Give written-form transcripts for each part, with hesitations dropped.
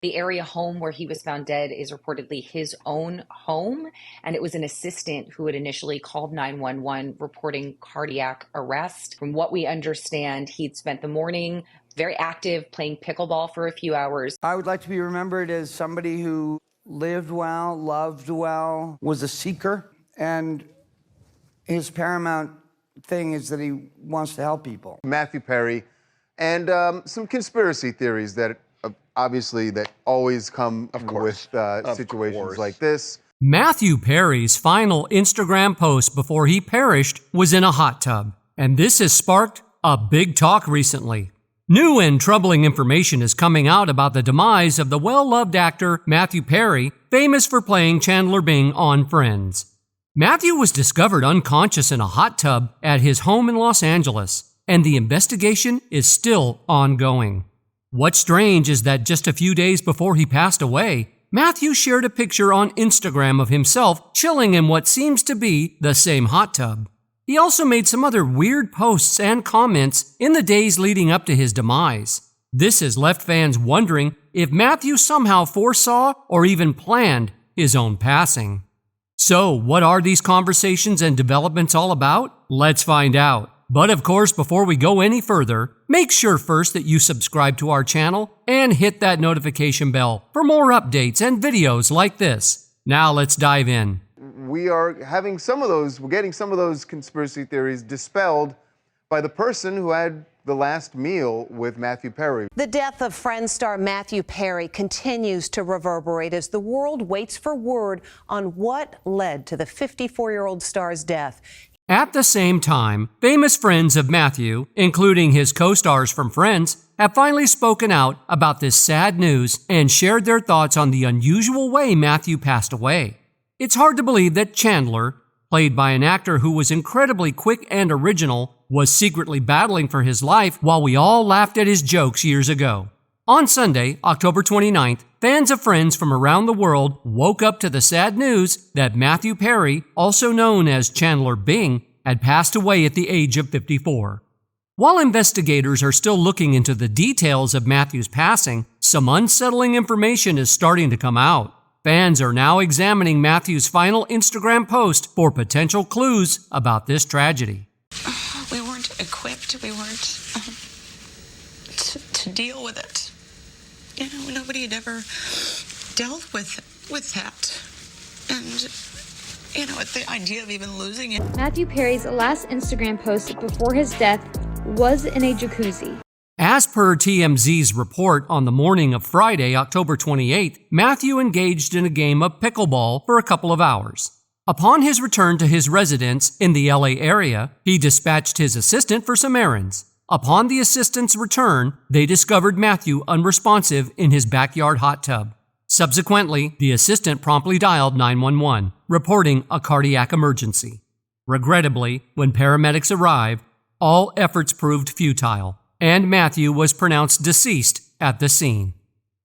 The area home where he was found dead is reportedly his own home, and it was an assistant who had initially called 911 reporting cardiac arrest. From what we understand, he'd spent the morning very active playing pickleball for a few hours. I would like to be remembered as somebody who lived well, loved well, was a seeker, and his paramount thing is that he wants to help people. Matthew Perry, and some conspiracy theories that obviously that always come with situations like this. Matthew Perry's final Instagram post before he perished was in a hot tub, and this has sparked a big talk recently. New and troubling information is coming out about the demise of the well-loved actor Matthew Perry, famous for playing Chandler Bing on Friends. Matthew was discovered unconscious in a hot tub at his home in Los Angeles, and the investigation is still ongoing. What's strange is that just a few days before he passed away, Matthew shared a picture on Instagram of himself chilling in what seems to be the same hot tub. He also made some other weird posts and comments in the days leading up to his demise. This has left fans wondering if Matthew somehow foresaw or even planned his own passing. So, what are these conversations and developments all about? Let's find out. But of course, before we go any further, make sure first that you subscribe to our channel and hit that notification bell for more updates and videos like this. Now let's dive in. We're getting some of those conspiracy theories dispelled by the person who had the last meal with Matthew Perry. The death of Friends star Matthew Perry continues to reverberate as the world waits for word on what led to the 54-year-old star's death. At the same time, famous friends of Matthew, including his co-stars from Friends, have finally spoken out about this sad news and shared their thoughts on the unusual way Matthew passed away. It's hard to believe that Chandler, played by an actor who was incredibly quick and original, was secretly battling for his life while we all laughed at his jokes years ago. On Sunday, October 29th, fans of Friends from around the world woke up to the sad news that Matthew Perry, also known as Chandler Bing, had passed away at the age of 54. While investigators are still looking into the details of Matthew's passing, some unsettling information is starting to come out. Fans are now examining Matthew's final Instagram post for potential clues about this tragedy. We weren't equipped, we weren't to deal with it. You know, nobody had ever dealt with that. And, you know, the idea of even losing it. Matthew Perry's last Instagram post before his death was in a jacuzzi. As per TMZ's report on the morning of Friday, October 28th, Matthew engaged in a game of pickleball for a couple of hours. Upon his return to his residence in the LA area, he dispatched his assistant for some errands. Upon the assistant's return, they discovered Matthew unresponsive in his backyard hot tub. Subsequently, the assistant promptly dialed 911, reporting a cardiac emergency. Regrettably, when paramedics arrived, all efforts proved futile, and Matthew was pronounced deceased at the scene.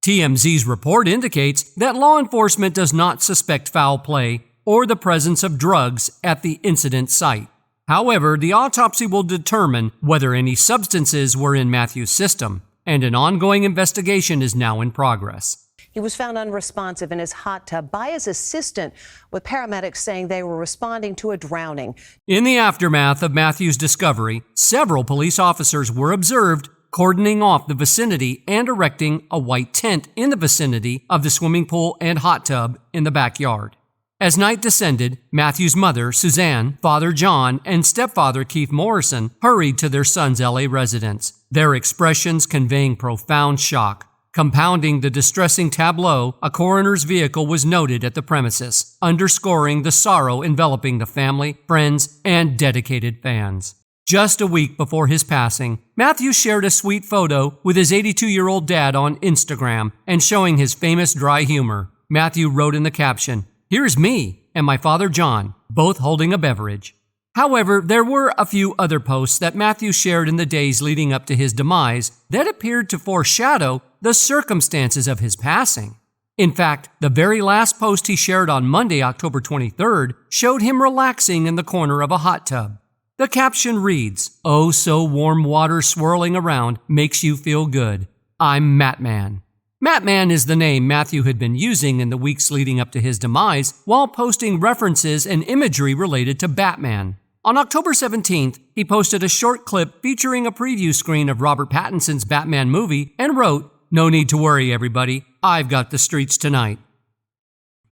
TMZ's report indicates that law enforcement does not suspect foul play or the presence of drugs at the incident site. However, the autopsy will determine whether any substances were in Matthew's system, and an ongoing investigation is now in progress. He was found unresponsive in his hot tub by his assistant, with paramedics saying they were responding to a drowning. In the aftermath of Matthew's discovery, several police officers were observed cordoning off the vicinity and erecting a white tent in the vicinity of the swimming pool and hot tub in the backyard. As night descended, Matthew's mother, Suzanne, father John, and stepfather Keith Morrison hurried to their son's LA residence, their expressions conveying profound shock. Compounding the distressing tableau, a coroner's vehicle was noted at the premises, underscoring the sorrow enveloping the family, friends, and dedicated fans. Just a week before his passing, Matthew shared a sweet photo with his 82-year-old dad on Instagram and showing his famous dry humor. Matthew wrote in the caption, "Here's me and my father John, both holding a beverage." However, there were a few other posts that Matthew shared in the days leading up to his demise that appeared to foreshadow the circumstances of his passing. In fact, the very last post he shared on Monday, October 23rd, showed him relaxing in the corner of a hot tub. The caption reads, "Oh, so warm water swirling around makes you feel good. I'm Matman." Matman is the name Matthew had been using in the weeks leading up to his demise while posting references and imagery related to Batman. On October 17th, he posted a short clip featuring a preview screen of Robert Pattinson's Batman movie and wrote, "No need to worry, everybody. I've got the streets tonight."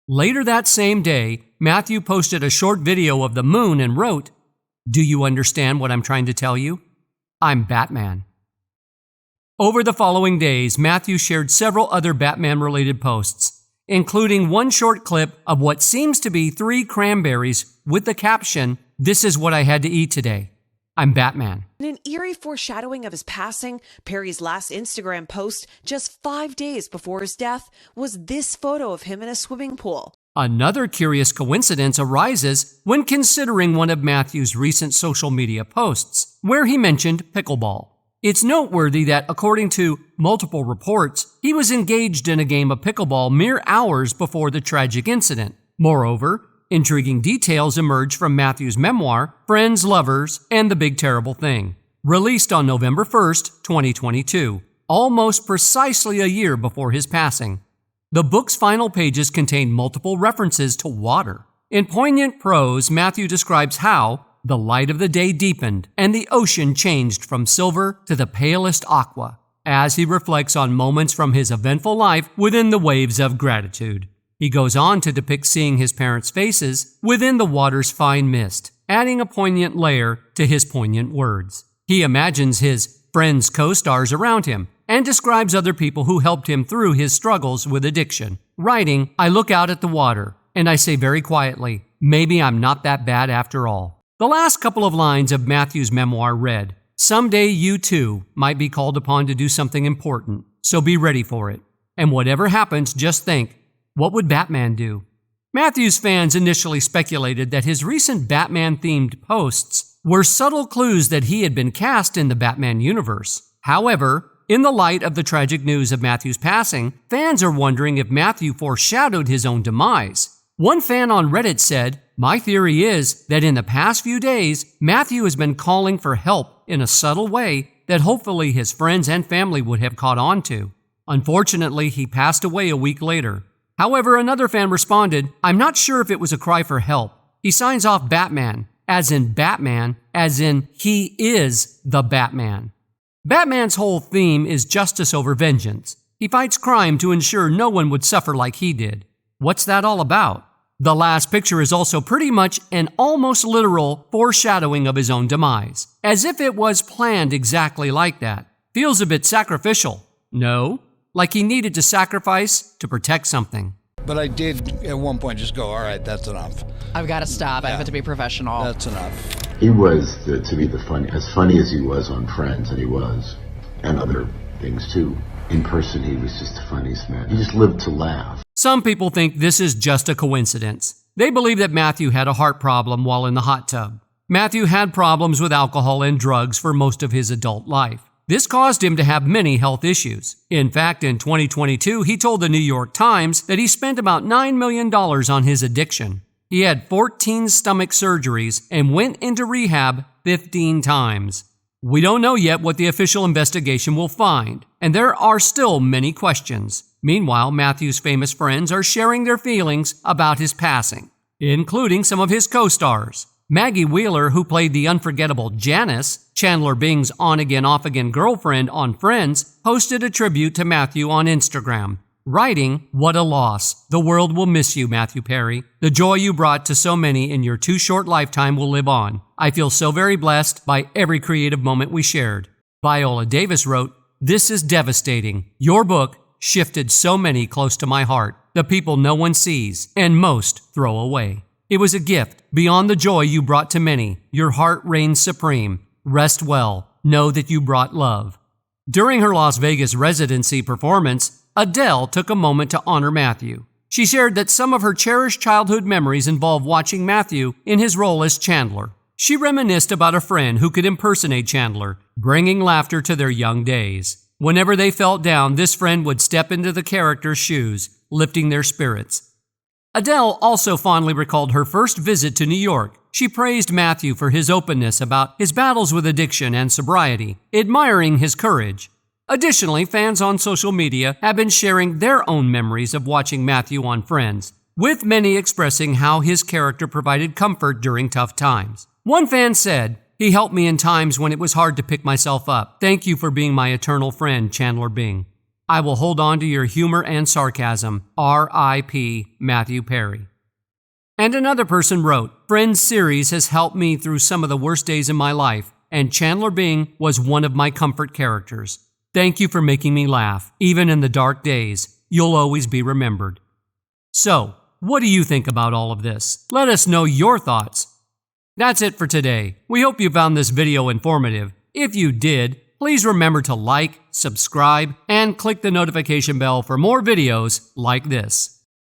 Later that same day, Matthew posted a short video of the moon and wrote, "Do you understand what I'm trying to tell you? I'm Batman." Over the following days, Matthew shared several other Batman-related posts, including one short clip of what seems to be 3 cranberries with the caption, "This is what I had to eat today. I'm Batman." In an eerie foreshadowing of his passing, Perry's last Instagram post, just 5 days before his death, was this photo of him in a swimming pool. Another curious coincidence arises when considering one of Matthew's recent social media posts, where he mentioned pickleball. It's noteworthy that, according to multiple reports, he was engaged in a game of pickleball mere hours before the tragic incident. Moreover, intriguing details emerge from Matthew's memoir, Friends, Lovers, and the Big Terrible Thing, released on November 1st, 2022, almost precisely a year before his passing. The book's final pages contain multiple references to water. In poignant prose, Matthew describes how the light of the day deepened and the ocean changed from silver to the palest aqua, as he reflects on moments from his eventful life within the waves of gratitude. He goes on to depict seeing his parents' faces within the water's fine mist, adding a poignant layer to his poignant words. He imagines his friends' co-stars around him and describes other people who helped him through his struggles with addiction, writing, "I look out at the water and I say very quietly, maybe I'm not that bad after all." The last couple of lines of Matthew's memoir read, "Someday you too might be called upon to do something important, so be ready for it. And whatever happens, just think, what would Batman do?" Matthew's fans initially speculated that his recent Batman-themed posts were subtle clues that he had been cast in the Batman universe. However, in the light of the tragic news of Matthew's passing, fans are wondering if Matthew foreshadowed his own demise. One fan on Reddit said, "My theory is that in the past few days, Matthew has been calling for help in a subtle way that hopefully his friends and family would have caught on to. Unfortunately, he passed away a week later." However, another fan responded, "I'm not sure if it was a cry for help. He signs off Batman, as in he is the Batman." Batman's whole theme is justice over vengeance. He fights crime to ensure no one would suffer like he did. What's that all about? The last picture is also pretty much an almost literal foreshadowing of his own demise, as if it was planned exactly like that. Feels a bit sacrificial. No? Like he needed to sacrifice to protect something. But I did at one point just go, all right, that's enough. I've got to stop. I have to be professional. That's enough. He was, to me, as funny as he was on Friends, and he was, and other things too. In person, he was just the funniest man. He just lived to laugh. Some people think this is just a coincidence. They believe that Matthew had a heart problem while in the hot tub. Matthew had problems with alcohol and drugs for most of his adult life. This caused him to have many health issues. In fact, in 2022, he told the New York Times that he spent about $9 million on his addiction. He had 14 stomach surgeries and went into rehab 15 times. We don't know yet what the official investigation will find, and there are still many questions. Meanwhile, Matthew's famous friends are sharing their feelings about his passing, including some of his co-stars. Maggie Wheeler, who played the unforgettable Janice, Chandler Bing's on-again, off-again girlfriend on Friends, posted a tribute to Matthew on Instagram, writing, "What a loss. The world will miss you, Matthew Perry. The joy you brought to so many in your too short lifetime will live on. I feel so very blessed by every creative moment we shared." Viola Davis wrote, "This is devastating. Your book shifted so many close to my heart, the people no one sees and most throw away. It was a gift beyond the joy you brought to many. Your heart reigns supreme. Rest well. Know that you brought love." During her Las Vegas residency performance, Adele took a moment to honor Matthew. She shared that some of her cherished childhood memories involve watching Matthew in his role as Chandler. She reminisced about a friend who could impersonate Chandler, bringing laughter to their young days. Whenever they felt down, this friend would step into the character's shoes, lifting their spirits. Adele also fondly recalled her first visit to New York. She praised Matthew for his openness about his battles with addiction and sobriety, admiring his courage. Additionally, fans on social media have been sharing their own memories of watching Matthew on Friends, with many expressing how his character provided comfort during tough times. One fan said, "He helped me in times when it was hard to pick myself up. Thank you for being my eternal friend, Chandler Bing. I will hold on to your humor and sarcasm. R.I.P. Matthew Perry." And another person wrote, "Friends series has helped me through some of the worst days in my life, and Chandler Bing was one of my comfort characters. Thank you for making me laugh. Even in the dark days, you'll always be remembered." So, what do you think about all of this? Let us know your thoughts. That's it for today. We hope you found this video informative. If you did, please remember to like, subscribe, and click the notification bell for more videos like this.